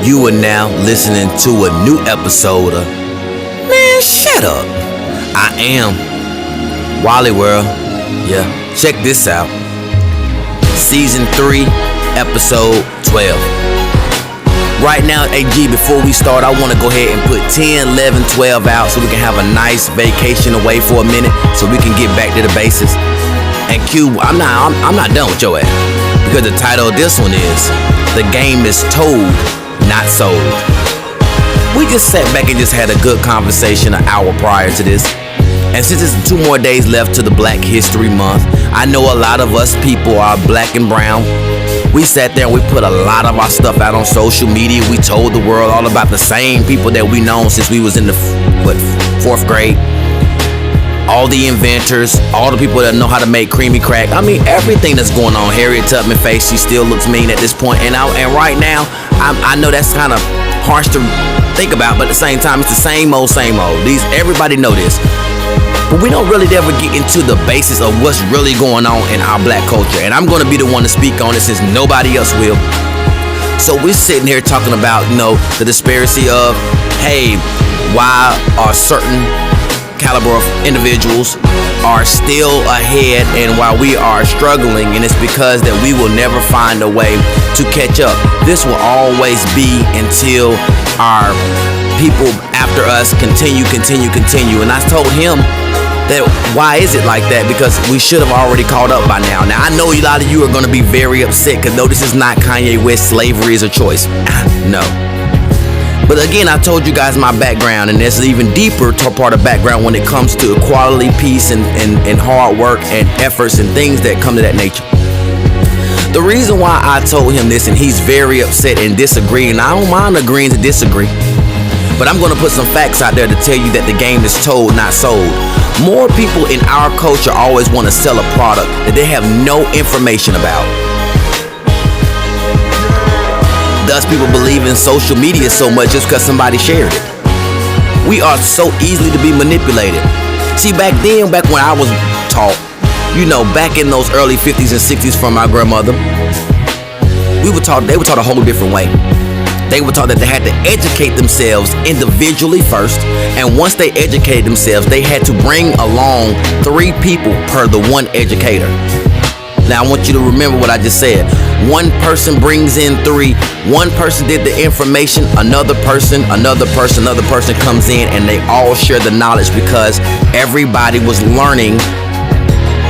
You are now listening to a new episode of Man ShutUp. I am Wally World. Yeah, check this out. Season 3, Episode 12. Right now, AG, before we start, I want to go ahead and put 10, 11, 12 out so we can have a nice vacation away for a minute so we can get back to the basics. And Q, I'm not done with your ass because the title of this one is The Game is Told, Not Sold. We just sat back and just had a good conversation an hour prior to this. And since it's 2 more days left to the Black History Month, I know a lot of us people are black and brown. We sat there and we put a lot of our stuff out on social media. We told the world all about the same people that we known since we was in the 4th grade. All the inventors, all the people that know how to make creamy crack. I mean, everything that's going on. Harriet Tubman face, she still looks mean at this point. And right now, I know that's kind of harsh to think about, but at the same time, it's the same old, same old. Everybody know this. But we don't really ever get into the basis of what's really going on in our black culture. And I'm going to be the one to speak on it since nobody else will. So we're sitting here talking about, the disparity of, hey, why are certain caliber of individuals are still ahead and while we are struggling, and it's because that we will never find a way to catch up. This will always be until our people after us continue. And I told him that why is it like that? Because we should have already caught up by now. Now I know a lot of you are going to be very upset because no, this is not Kanye West slavery is a choice. No. But again, I told you guys my background, and there's an even deeper part of background when it comes to equality, peace, and hard work and efforts and things that come to that nature. The reason why I told him this, and he's very upset and disagreeing, I don't mind agreeing to disagree, but I'm going to put some facts out there to tell you that the game is told, not sold. More people in our culture always want to sell a product that they have no information about. Thus, people believe in social media so much just because somebody shared it. We are so easily to be manipulated. See, back when I was taught, back in those early 50s and 60s from my grandmother, they were taught a whole different way. They were taught that they had to educate themselves individually first, and once they educated themselves, they had to bring along 3 people per the one educator. Now I want you to remember what I just said. One person brings in 3. One person did the information, another person comes in, and they all share the knowledge because everybody was learning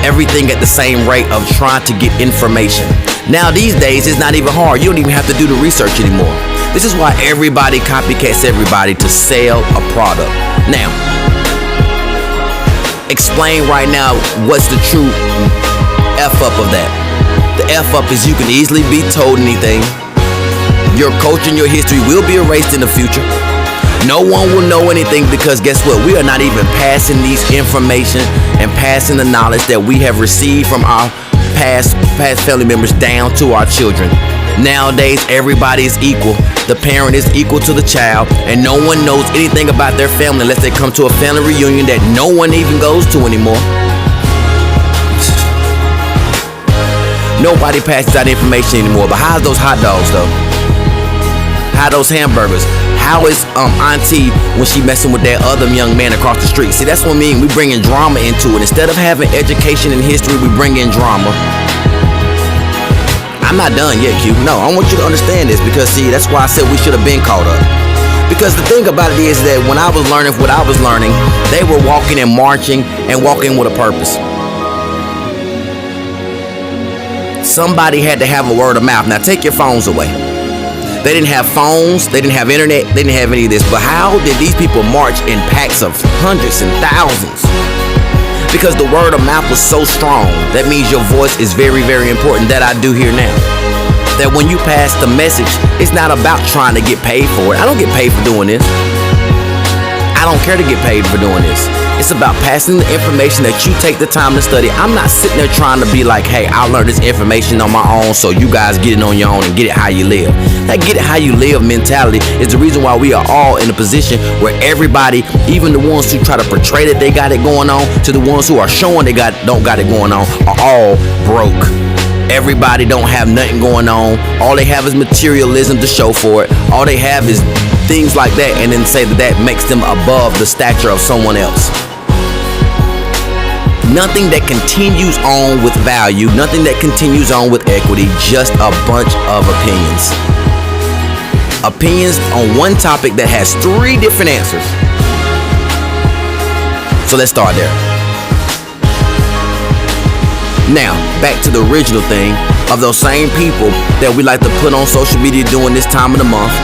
everything at the same rate of trying to get information. Now these days it's not even hard. You don't even have to do the research anymore. This is why everybody copycats everybody to sell a product. Now, explain right now what's the true F-up of that. The F-up is you can easily be told anything. Your culture and your history will be erased in the future. No one will know anything because guess what? We are not even passing these information and passing the knowledge that we have received from our past family members down to our children. Nowadays, everybody is equal. The parent is equal to the child, and no one knows anything about their family unless they come to a family reunion that no one even goes to anymore. Nobody passes out information anymore. But how's those hot dogs though? How those hamburgers? How is auntie when she messing with that other young man across the street? See, that's what I mean. We bringing drama into it. Instead of having education and history, we bring in drama. I'm not done yet, Q. No, I want you to understand this because see, that's why I said we should have been caught up. Because the thing about it is that when I was learning what I was learning, they were walking and marching and walking with a purpose. Somebody had to have a word of mouth. Now take your phones away. They didn't have phones, they didn't have internet, they didn't have any of this. But how did these people march in packs of hundreds and thousands? Because the word of mouth was so strong. That means your voice is very, very important. That I do here now. That when you pass the message, it's not about trying to get paid for it. I don't get paid for doing this. I don't care to get paid for doing this. It's about passing the information that you take the time to study. I'm not sitting there trying to be like, hey, I learned this information on my own, so you guys get it on your own and get it how you live. That get it how you live mentality is the reason why we are all in a position where everybody, even the ones who try to portray that they got it going on, to the ones who are showing they don't got it going on, are all broke. Everybody don't have nothing going on. All they have is materialism to show for it. All they have is things like that, and then say that makes them above the stature of someone else. Nothing that continues on with value, nothing that continues on with equity, just a bunch of opinions. Opinions on one topic that has 3 different answers. So let's start there. Now, back to the original thing of those same people that we like to put on social media during this time of the month.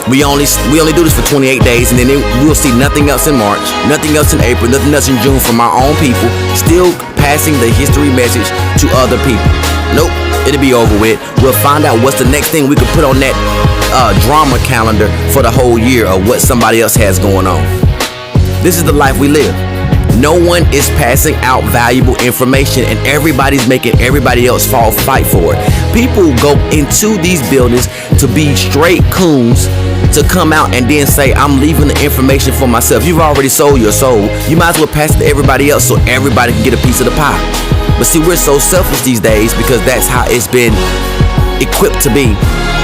We only do this for 28 days, and then we'll see nothing else in March, nothing else in April, nothing else in June from our own people, still passing the history message to other people. Nope, it'll be over with. We'll find out what's the next thing we can put on that drama calendar for the whole year of what somebody else has going on. This is the life we live. No one is passing out valuable information, and everybody's making everybody else fight for it. People go into these buildings to be straight coons, to come out and then say, I'm leaving the information for myself. You've already sold your soul. You might as well pass it to everybody else so everybody can get a piece of the pie. But see, we're so selfish these days because that's how it's been equipped to be.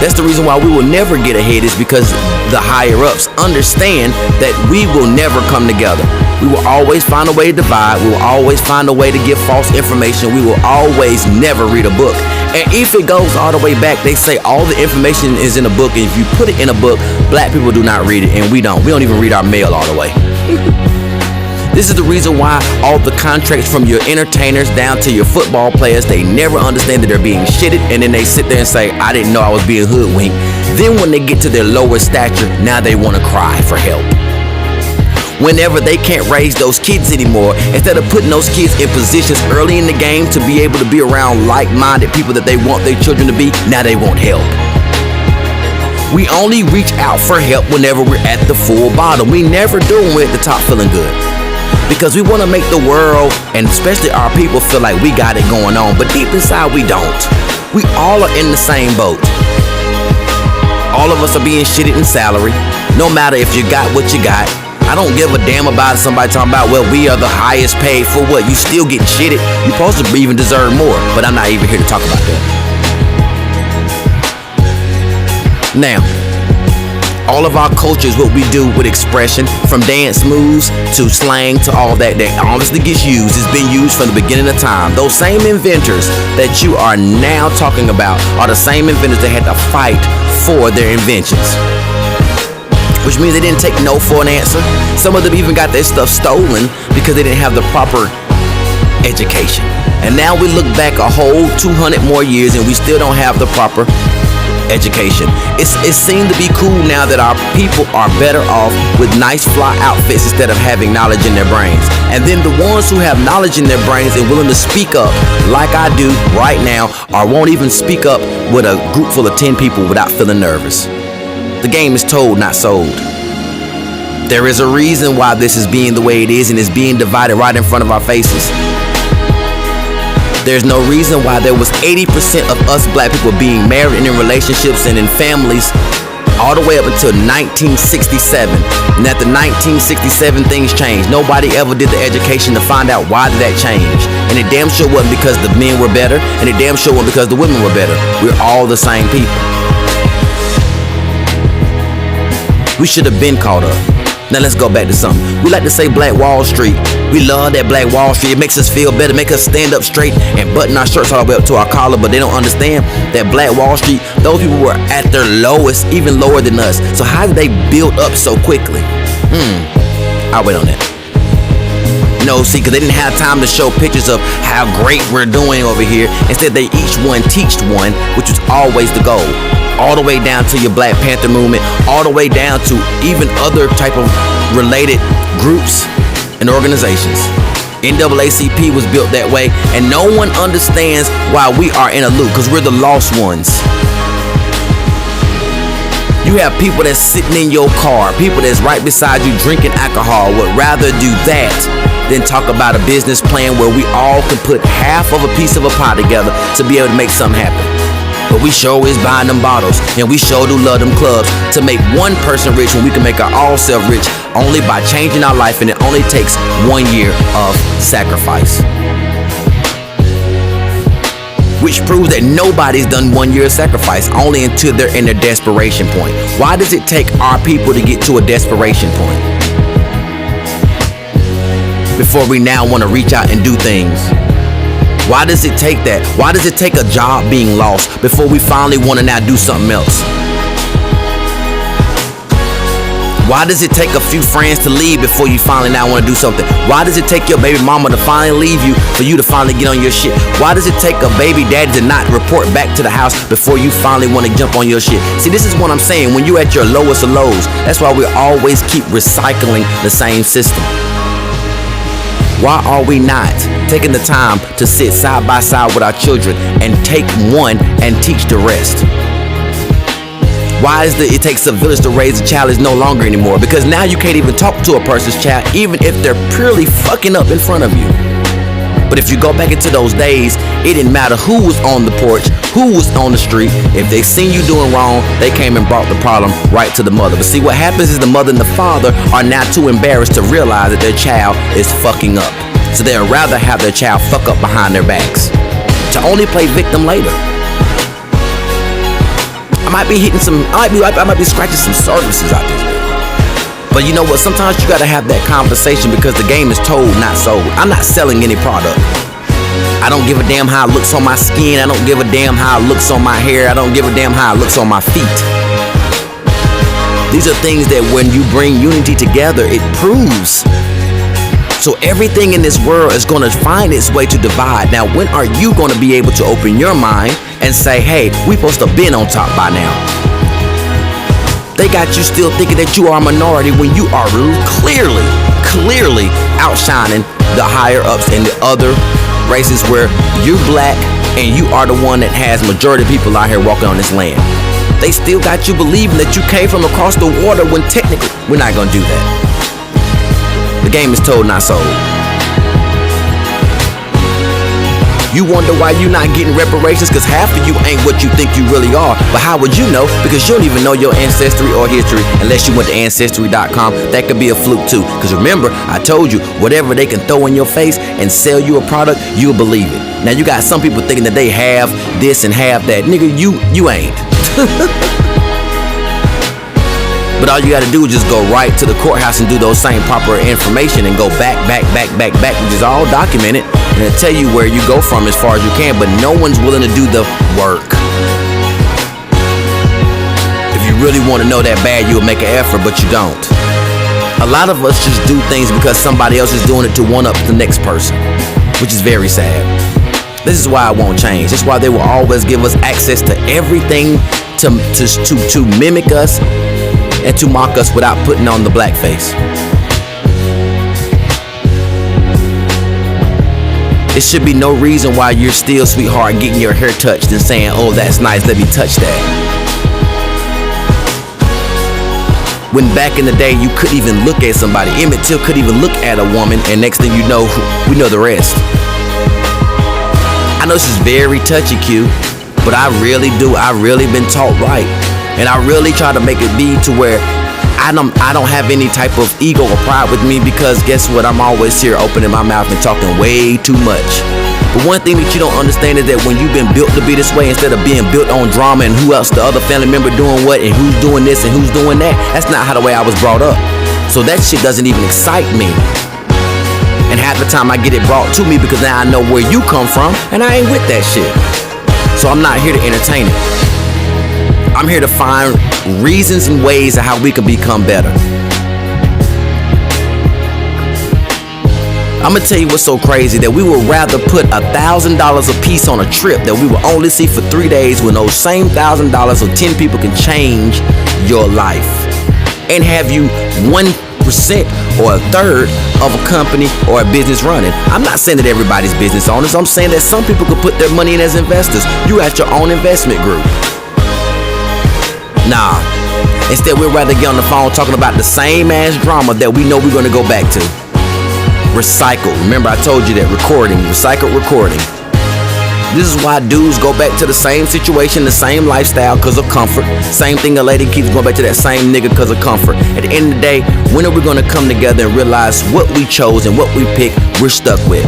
That's the reason why we will never get ahead, is because the higher ups understand that we will never come together. We will always find a way to divide. We will always find a way to give false information. We will always never read a book. And if it goes all the way back, they say all the information is in a book, and if you put it in a book, black people do not read it, and we don't. We don't even read our mail all the way. This is the reason why all the contracts from your entertainers down to your football players, they never understand that they're being shitted, and then they sit there and say, I didn't know I was being hoodwinked. Then when they get to their lower stature, now they want to cry for help. Whenever they can't raise those kids anymore, instead of putting those kids in positions early in the game to be able to be around like-minded people that they want their children to be, now they want help. We only reach out for help whenever we're at the full bottom. We never do when we're at the top feeling good. Because we want to make the world, and especially our people, feel like we got it going on. But deep inside, we don't. We all are in the same boat. All of us are being shitted in salary, no matter if you got what you got. I don't give a damn about somebody talking about, well, we are the highest paid. For what? You still getting shitted. You're supposed to even deserve more. But I'm not even here to talk about that. Now, all of our cultures, what we do with expression, from dance moves to slang to all that honestly gets used, has been used from the beginning of time. Those same inventors that you are now talking about are the same inventors that had to fight for their inventions. Which means they didn't take no for an answer. Some of them even got their stuff stolen because they didn't have the proper education. And now we look back a whole 200 more years and we still don't have the proper education. It seemed to be cool now that our people are better off with nice fly outfits instead of having knowledge in their brains. And then the ones who have knowledge in their brains and willing to speak up like I do right now, or won't even speak up with a group full of 10 people without feeling nervous. The game is told, not sold. There is a reason why this is being the way it is, and it's being divided right in front of our faces. There's no reason why there was 80% of us black people being married and in relationships and in families all the way up until 1967. And after 1967, things changed. Nobody ever did the education to find out why did that change. And it damn sure wasn't because the men were better, and it damn sure wasn't because the women were better. We're all the same people. We should have been caught up. Now let's go back to something. We like to say Black Wall Street. We love that Black Wall Street. It makes us feel better, make us stand up straight and button our shirts all the way up to our collar. But they don't understand that Black Wall Street, those people were at their lowest, even lower than us. So how did they build up so quickly? I'll wait on that. No, see, because they didn't have time to show pictures of how great we're doing over here. Instead, they each one teached one, which was always the goal. All the way down to your Black Panther movement, all the way down to even other type of related groups and organizations. NAACP was built that way, and no one understands why we are in a loop, because we're the lost ones. You have people that's sitting in your car, people that's right beside you drinking alcohol, would rather do that than talk about a business plan where we all can put half of a piece of a pie together to be able to make something happen. But we sure is buying them bottles, and we sure do love them clubs to make one person rich when we can make our all self rich only by changing our life, and it only takes 1 year of sacrifice. which proves that nobody's done 1 year of sacrifice, only until they're in their desperation point. Why does it take our people to get to a desperation point before we now want to reach out and do things? Why does it take that? Why does it take a job being lost before we finally want to now do something else? Why does it take a few friends to leave before you finally now want to do something? Why does it take your baby mama to finally leave you for you to finally get on your shit? Why does it take a baby daddy to not report back to the house before you finally want to jump on your shit? See, this is what I'm saying. When you're at your lowest of lows, that's why we always keep recycling the same system. Why are we not taking the time to sit side by side with our children and take one and teach the rest? Why is it takes a village to raise a child is no longer anymore? Because now you can't even talk to a person's child, even if they're purely fucking up in front of you. But if you go back into those days, it didn't matter who was on the porch, who was on the street. If they seen you doing wrong, they came and brought the problem right to the mother. But see, what happens is the mother and the father are now too embarrassed to realize that their child is fucking up. So they'd rather have their child fuck up behind their backs to only play victim later. I might be scratching some surfaces out there. But you know what? Sometimes you gotta have that conversation because the game is told, not sold. I'm not selling any product. I don't give a damn how it looks on my skin. I don't give a damn how it looks on my hair. I don't give a damn how it looks on my feet. These are things that when you bring unity together, it proves. So everything in this world is going to find its way to divide. Now, when are you going to be able to open your mind and say, hey, we supposed to have been on top by now? They got you still thinking that you are a minority when you are clearly outshining the higher ups and the other races where you're black and you are the one that has majority of people out here walking on this land. They still got you believing that you came from across the water when technically we're not going to do that. The game is told, not sold. You wonder why you're not getting reparations because half of you ain't what you think you really are. But how would you know? Because you don't even know your ancestry or history unless you went to Ancestry.com. That could be a fluke too. Because remember, I told you, whatever they can throw in your face and sell you a product, you'll believe it. Now you got some people thinking that they have this and have that. Nigga, you ain't. But all you gotta do is just go right to the courthouse and do those same proper information and go back, which is all documented. And it'll tell you where you go from as far as you can, but no one's willing to do the work. If you really want to know that bad, you'll make an effort, but you don't. A lot of us just do things because somebody else is doing it to one up the next person, which is very sad. This is why it won't change. That's why they will always give us access to everything to mimic us and to mock us without putting on the blackface. It should be no reason why you're still, sweetheart, getting your hair touched and saying, oh, that's nice, let me touch that. When back in the day, you couldn't even look at somebody. Emmett Till couldn't even look at a woman, and next thing you know, we know the rest. I know this is very touchy, Q, but I really been taught right. And I really try to make it be to where I don't have any type of ego or pride with me because guess what? I'm always here opening my mouth and talking way too much. But one thing that you don't understand is that when you've been built to be this way, instead of being built on drama and who else, the other family member doing what and who's doing this and who's doing that, that's not how the way I was brought up. So that shit doesn't even excite me. And half the time I get it brought to me because now I know where you come from and I ain't with that shit. So I'm not here to entertain it. I'm here to find reasons and ways of how we can become better. I'm gonna tell you what's so crazy, that we would rather put $1,000 a piece on a trip that we will only see for 3 days when those same $1,000 or 10 people can change your life and have you 1% or a third of a company or a business running. I'm not saying that everybody's business owners. I'm saying that some people could put their money in as investors. You got your own investment group. Nah, instead we'd rather get on the phone talking about the same ass drama that we know we're gonna go back to. Recycle. Remember I told you that recycle recording. This is why dudes go back to the same situation, the same lifestyle because of comfort. Same thing, a lady keeps going back to that same nigga because of comfort. At the end of the day, when are we gonna come together and realize what we chose and what we picked, we're stuck with?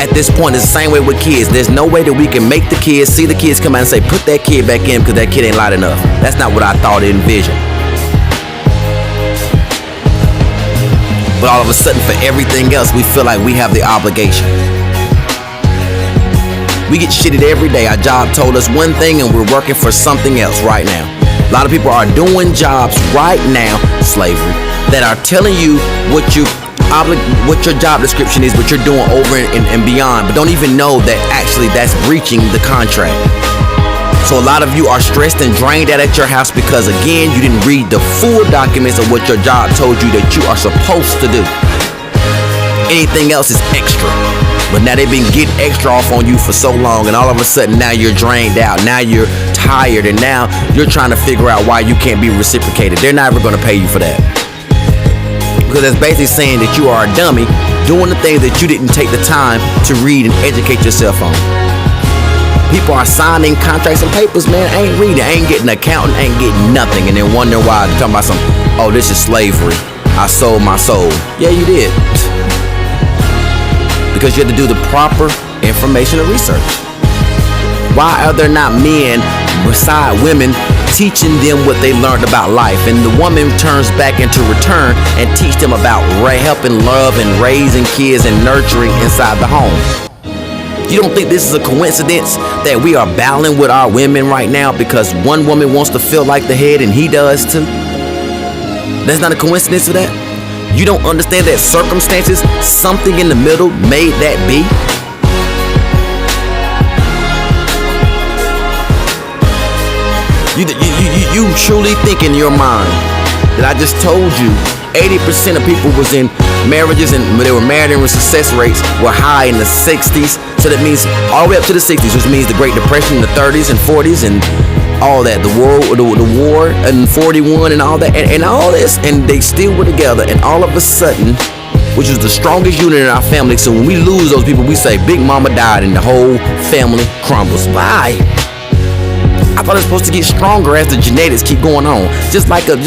At this point, it's the same way with kids. There's no way that we can make the kids, see the kids come out and say, put that kid back in because that kid ain't light enough. That's not what I thought it envisioned. But all of a sudden, for everything else, we feel like we have the obligation. We get shitted every day. Our job told us one thing and we're working for something else right now. A lot of people are doing jobs right now, slavery, that are telling you what your job description is, what you're doing over and beyond, but don't even know that actually that's breaching the contract. So a lot of you are stressed and drained out at your house because, again, you didn't read the full documents of what your job told you that you are supposed to do. Anything else is extra. But now they've been getting extra off on you for so long, and all of a sudden now you're drained out, now you're tired, and now you're trying to figure out why you can't be reciprocated. They're not ever going to pay you for that. Because that's basically saying that you are a dummy doing the things that you didn't take the time to read and educate yourself on. People are signing contracts and papers, man, ain't reading, ain't getting an accountant, ain't getting nothing, and then wondering why they're talking about something. Oh, this is slavery. I sold my soul. Yeah, you did. Because you had to do the proper information and research. Why are there not men beside women teaching them what they learned about life? And the woman turns back into return and teach them about helping love and raising kids and nurturing inside the home. You don't think this is a coincidence that we are battling with our women right now because one woman wants to feel like the head and he does too? That's not a coincidence for that? You don't understand that circumstances, something in the middle made that be? You truly think in your mind that I just told you 80% of people was in marriages and they were married and success rates were high in the 60s. So that means all the way up to the 60s, which means the Great Depression in the 30s and 40s and all that, the war in 41 and all that, and all this, and they still were together, and all of a sudden, which is the strongest unit in our family, so when we lose those people, we say, Big Mama died, and the whole family crumbles. Why? I thought it was supposed to get stronger as the genetics keep going on, just like a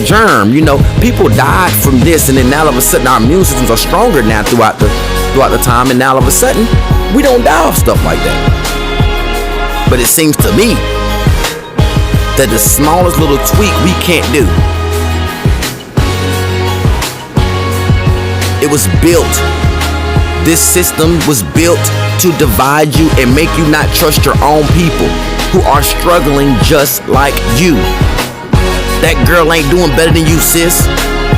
germ, you know. People died from this, and then now all of a sudden our immune systems are stronger now throughout the time, and now all of a sudden we don't die of stuff like that. But it seems to me that the smallest little tweak we can't do. It was built. This system was built to divide you and make you not trust your own people who are struggling just like you. That girl ain't doing better than you, sis.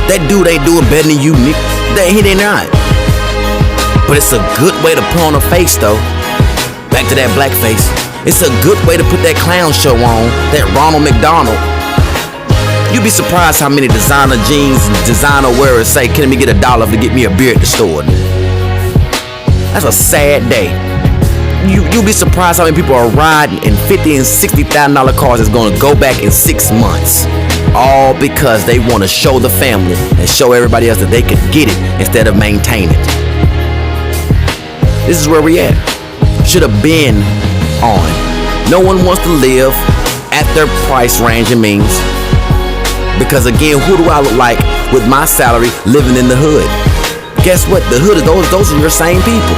That dude ain't doing better than you, Nick. He ain't not. But it's a good way to put on a face, though. Back to that black face. It's a good way to put that clown show on, that Ronald McDonald. You'd be surprised how many designer jeans and designer wearers say, can we get $1 to get me a beer at the store? That's a sad day. You'll be surprised how many people are riding in $50,000 and $60,000 cars that's going to go back in 6 months. All because they want to show the family and show everybody else that they could get it instead of maintain it. This is where we at. Should have been on. No one wants to live at their price range and means. Because again, who do I look like with my salary living in the hood? Guess what? The hood, those are your same people.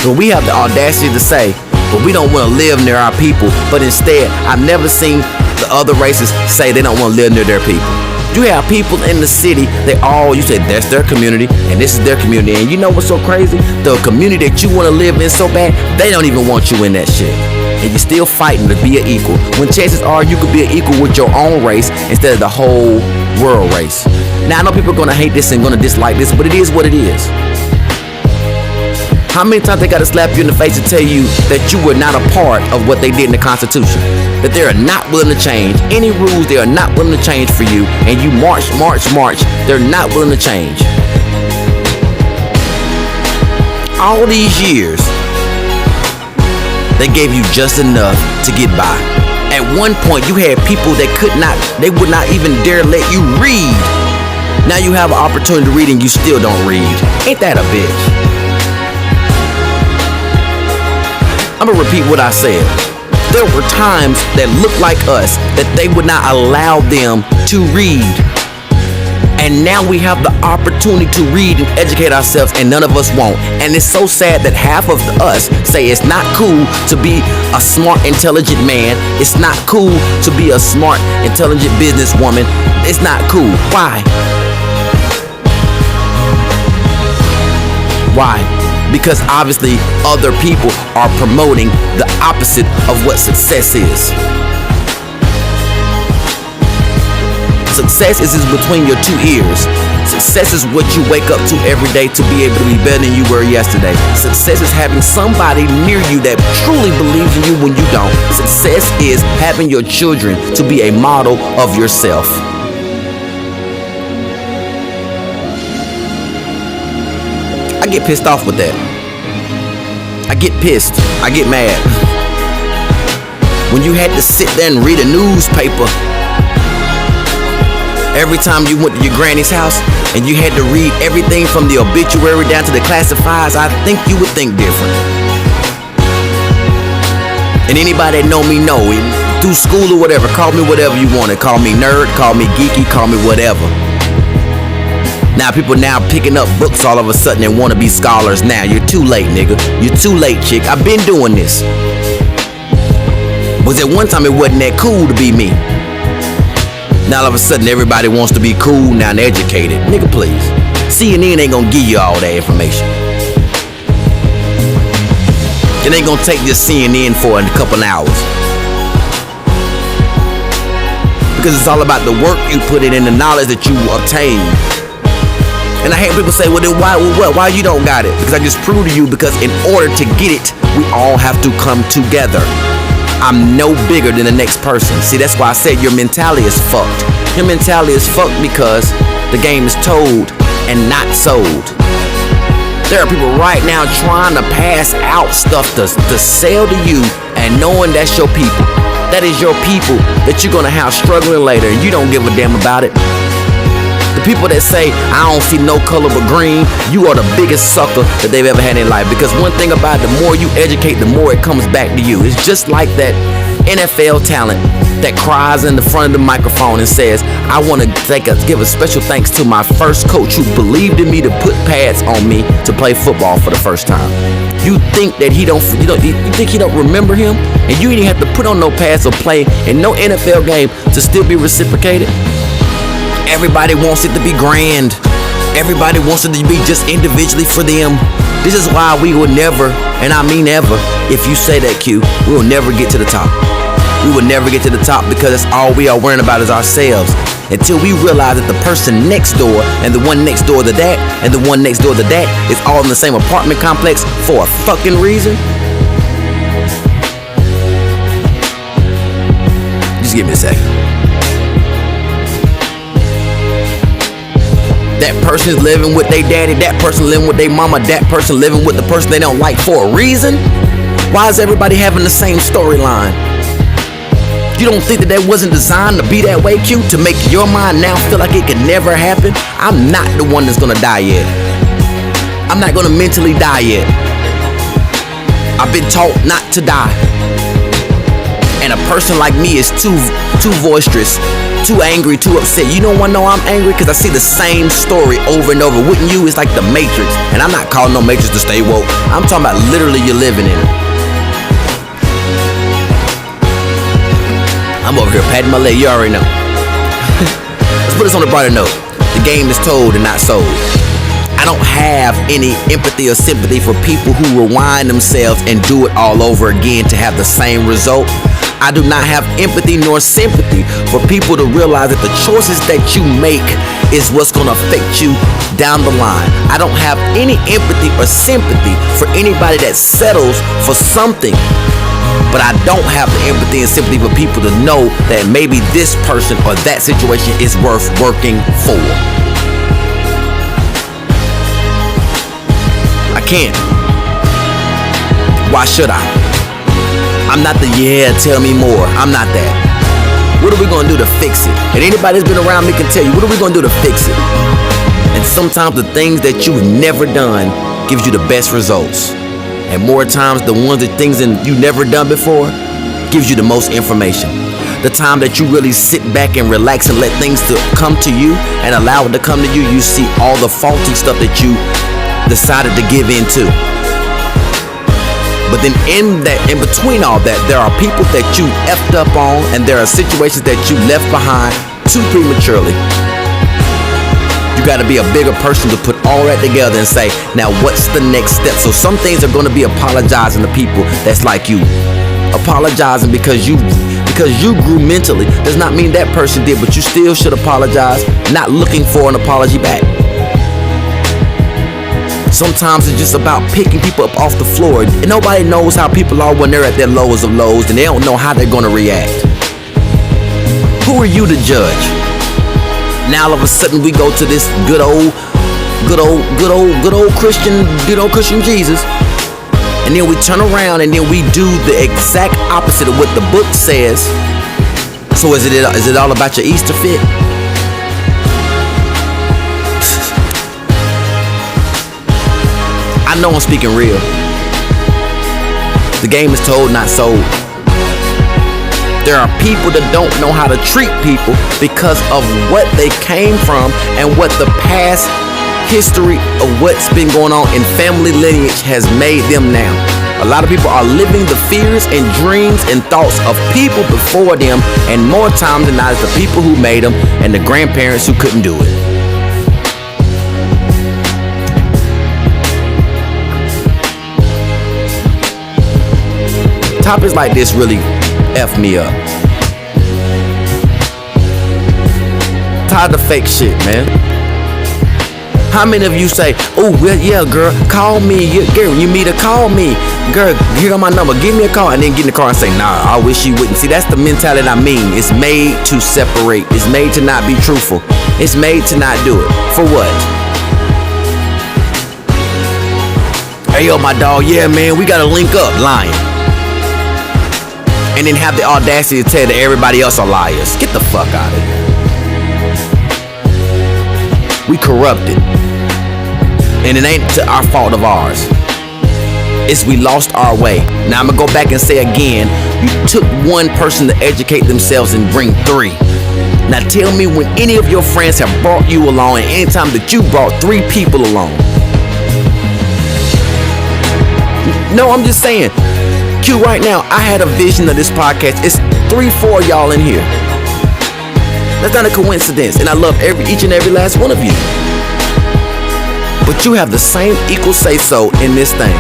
But we have the audacity to say, but we don't want to live near our people. But instead, I've never seen the other races say they don't want to live near their people. You have people in the city, you say that's their community and this is their community. And you know what's so crazy? The community that you want to live in so bad, they don't even want you in that shit. And you're still fighting to be an equal. When chances are you could be an equal with your own race instead of the whole world race. Now I know people are going to hate this and going to dislike this, but it is what it is. How many times they got to slap you in the face and tell you that you were not a part of what they did in the Constitution? That they are not willing to change. Any rules they are not willing to change for you. And you march. They're not willing to change. All these years, they gave you just enough to get by. At one point, you had people that they would not even dare let you read. Now you have an opportunity to read and you still don't read. Ain't that a bitch? I'm gonna repeat what I said. There were times that looked like us that they would not allow them to read. And now we have the opportunity to read and educate ourselves, and none of us won't. And it's so sad that half of us say it's not cool to be a smart, intelligent man. It's not cool to be a smart, intelligent businesswoman. It's not cool. Why? Why? Because obviously other people are promoting the opposite of what success is. Success is between your two ears. Success is what you wake up to every day to be able to be better than you were yesterday. Success is having somebody near you that truly believes in you when you don't. Success is having your children to be a model of yourself. I get pissed off with that. I get pissed. I get mad. When you had to sit there and read a newspaper every time you went to your granny's house and you had to read everything from the obituary down to the classifieds, I think you would think different. And anybody that know me know, through school or whatever, call me whatever you want to. Call me nerd, call me geeky, call me whatever. Now people now picking up books all of a sudden and want to be scholars now. You're too late, nigga. You're too late, chick. I've been doing this. Was at one time it wasn't that cool to be me. Now all of a sudden everybody wants to be cool now and educated. Nigga, please. CNN ain't gonna give you all that information. It ain't gonna take this CNN for a couple hours. Because it's all about the work you put in and the knowledge that you obtain. And I hear people say, well then why you don't got it? Because I just proved to you, because in order to get it, we all have to come together. I'm no bigger than the next person. See, that's why I said your mentality is fucked. Your mentality is fucked because the game is told and not sold. There are people right now trying to pass out stuff to sell to you, and knowing that's your people. That is your people that you're gonna have struggling later, and you don't give a damn about it. The people that say, I don't see no color but green, you are the biggest sucker that they've ever had in life. Because one thing about it, the more you educate, the more it comes back to you. It's just like that NFL talent that cries in the front of the microphone and says, I want to give a special thanks to my first coach who believed in me to put pads on me to play football for the first time. You think that you think he don't remember him? And you didn't have to put on no pads or play in no NFL game to still be reciprocated? Everybody wants it to be grand. Everybody wants it to be just individually for them. This is why we will never, and I mean ever, if you say that, Q, we will never get to the top. We will never get to the top because that's all we are worrying about is ourselves. Until we realize that the person next door and the one next door to that and the one next door to that is all in the same apartment complex for a fucking reason. Just give me a second. That person's living with their daddy, that person living with their mama, that person living with the person they don't like for a reason? Why is everybody having the same storyline? You don't think that wasn't designed to be that way, Q? To make your mind now feel like it could never happen? I'm not the one that's gonna die yet. I'm not gonna mentally die yet. I've been taught not to die. And a person like me is too boisterous, too angry, too upset. You know why I know I'm angry? Because I see the same story over and over. Wouldn't you? It's like the Matrix. And I'm not calling no Matrix to stay woke. I'm talking about literally you're living in it. I'm over here patting my leg. You already know. Let's put this on a brighter note. The game is told and not sold. I don't have any empathy or sympathy for people who rewind themselves and do it all over again to have the same result. I do not have empathy nor sympathy for people to realize that the choices that you make is what's going to affect you down the line. I don't have any empathy or sympathy for anybody that settles for something. But I don't have the empathy and sympathy for people to know that maybe this person or that situation is worth working for. I can't. Why should I? I'm not the tell me more. I'm not that. What are we gonna do to fix it? And anybody that's been around me can tell you, what are we gonna do to fix it? And sometimes the things that you've never done gives you the best results. And more times the things that you never done before gives you the most information. the time that you really sit back and relax and let things to come to you and allow it to come to you, you see all the faulty stuff that you decided to give into. But then in between all that, there are people that you effed up on, and there are situations that you left behind too prematurely. You got to be a bigger person to put all that together and say, now what's the next step? So some things are going to be apologizing to people that's like you. Apologizing because you grew mentally does not mean that person did, but you still should apologize, not looking for an apology back. Sometimes it's just about picking people up off the floor, and nobody knows how people are when they're at their lowest of lows, and they don't know how they're going to react. Who are you to judge? Now all of a sudden we go to this good old Christian Jesus, and then we turn around and then we do the exact opposite of what the book says. So is it all about your Easter fit? I know I'm speaking real. The game is told, not sold. There are people that don't know how to treat people because of what they came from and what the past history of what's been going on in family lineage has made them now. A lot of people are living the fears and dreams and thoughts of people before them, and more times than not, it's the people who made them and the grandparents who couldn't do it. Topics like this really F me up. Tired of fake shit, man. How many of you say, oh, well, yeah, girl, call me. Girl, you meet her, call me. Girl, here got my number, give me a call. And then get in the car and say, nah, I wish you wouldn't. See, that's the mentality I mean. It's made to separate. It's made to not be truthful. It's made to not do it. For what? Hey, yo, my dog, yeah, man, we gotta link up. Lying. And then have the audacity to tell that everybody else are liars. Get the fuck out of here. We corrupted. And it ain't to our fault of ours. It's we lost our way. Now I'm gonna go back and say again, you took one person to educate themselves and bring three. Now tell me when any of your friends have brought you along, and anytime that you brought three people along. No, I'm just saying. Q, right now, I had a vision of this podcast. It's 3-4 y'all in here. That's not a coincidence, and I love each and every last one of you. But you have the same equal say-so in this thing.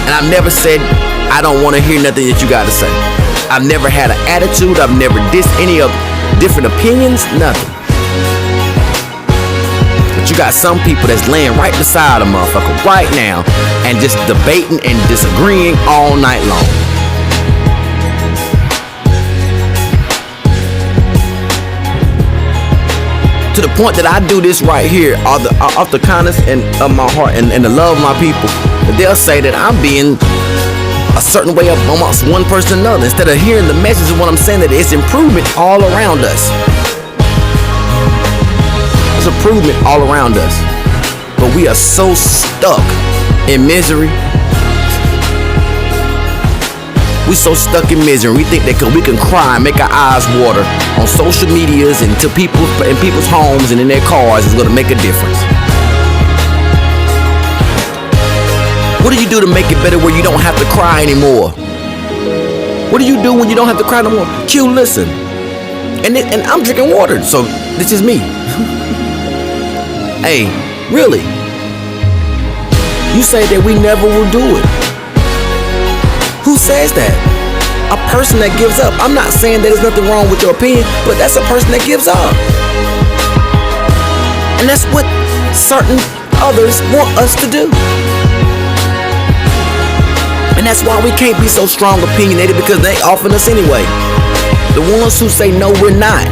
And I've never said I don't want to hear nothing that you got to say. I've never had an attitude. I've never dissed any of different opinions, nothing. But you got some people that's laying right beside a motherfucker right now and just debating and disagreeing all night long. To the point that I do this right here off the kindness and of my heart and the love of my people. But they'll say that I'm being a certain way up amongst one person or another, instead of hearing the message of what I'm saying, that it's improvement all around us. It's improvement all around us. But we are so stuck in misery. We so stuck in misery. We think that we can cry and make our eyes water on social medias and to people in people's homes and in their cars is going to make a difference. What do you do to make it better where you don't have to cry anymore? What do you do when you don't have to cry no more? Q, listen. And I'm drinking water, so this is me. Hey, really? You say that we never will do it. Who says that? A person that gives up. I'm not saying that there's nothing wrong with your opinion, but that's a person that gives up. And that's what certain others want us to do. And that's why we can't be so strong opinionated, because they offering us anyway. The ones who say no, we're not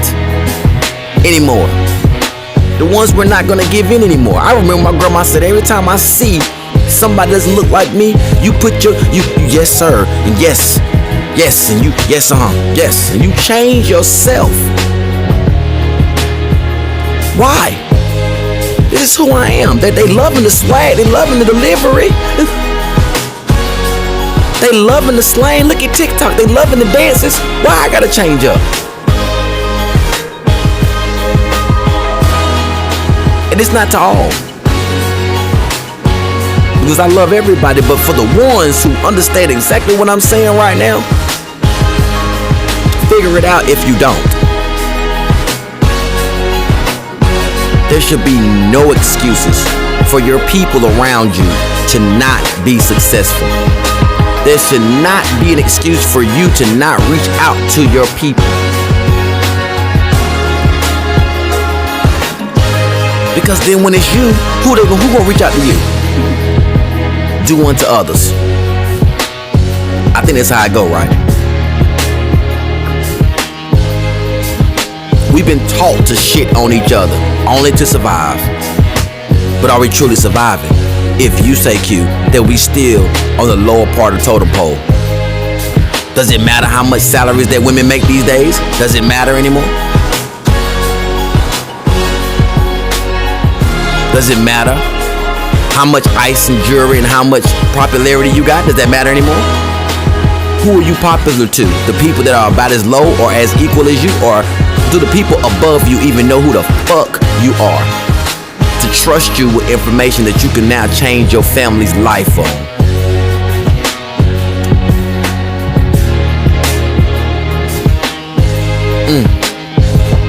anymore. The ones we're not gonna give in anymore. I remember my grandma said, every time I see somebody doesn't look like me, you put you yes sir, and yes, and you yes, yes, and you change yourself. Why? This is who I am. That they loving the swag, they loving the delivery. They loving the slang. Look at TikTok. They loving the dances. Why I gotta change up? And it's not to all. Because I love everybody, but for the ones who understand exactly what I'm saying right now, figure it out if you don't. There should be no excuses for your people around you to not be successful. There should not be an excuse for you to not reach out to your people. Because then when it's you, who gonna reach out to you? Do unto others. I think that's how I go, right? We've been taught to shit on each other, only to survive. But are we truly surviving? If you say, Q, that we still on the lower part of the totem pole. Does it matter how much salaries that women make these days? Does it matter anymore? Does it matter how much ice and jewelry and how much popularity you got? Does that matter anymore? Who are you popular to? The people that are about as low or as equal as you? Or do the people above you even know who the fuck you are? To trust you with information that you can now change your family's life on.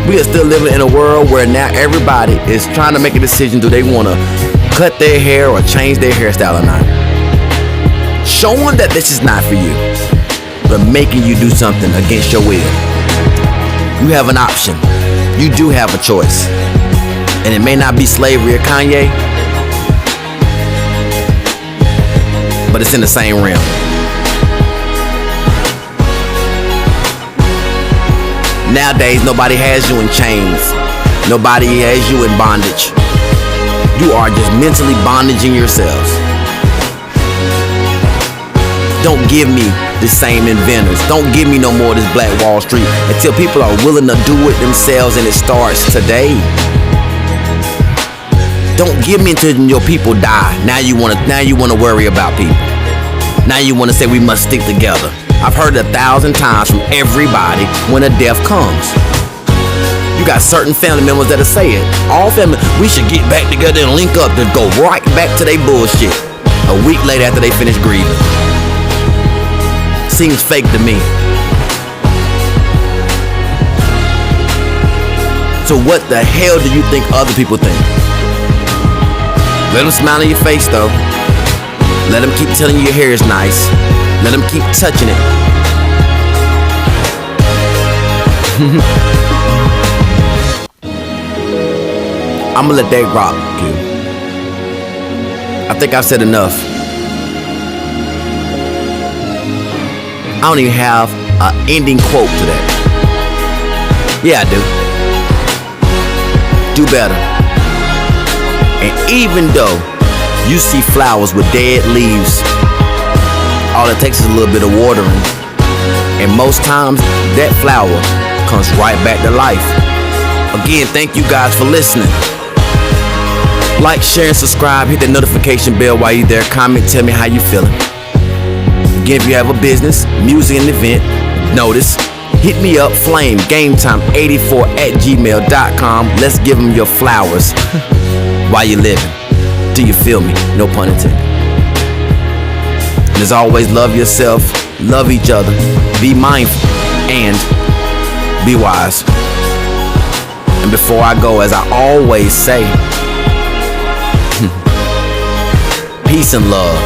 We are still living in a world where now everybody is trying to make a decision. Do they want to cut their hair or change their hairstyle or not? Showing that this is not for you, but making you do something against your will. You have an option. You do have a choice. And it may not be slavery or Kanye, but it's in the same realm. Nowadays, nobody has you in chains. Nobody has you in bondage. You are just mentally bondaging yourselves. Don't give me the same inventors. Don't give me no more of this Black Wall Street until people are willing to do it themselves, and it starts today. Don't give me until your people die. Now you wanna worry about people. Now you wanna say we must stick together. I've heard it 1,000 times from everybody when a death comes. You got certain family members that'll say it. All family, we should get back together and link up to go right back to their bullshit. A week later after they finish grieving. Seems fake to me. So what the hell do you think other people think? Let them smile on your face though. Let them keep telling you your hair is nice. Let them keep touching it. I'm gonna let that rock, Q. I think I've said enough. I don't even have an ending quote to that. Yeah, I do. Do better. And even though you see flowers with dead leaves, all it takes is a little bit of watering, and most times that flower comes right back to life. Again, thank you guys for listening. Like, share, and subscribe. Hit the notification bell while you're there. Comment, tell me how you feeling. Again, if you have a business, music, and event, notice, hit me up, flame gametime84@gmail.com. Let's give them your flowers while you're living. Do you feel me? No pun intended. And as always, love yourself, love each other, be mindful, and be wise. And before I go, as I always say, peace and love.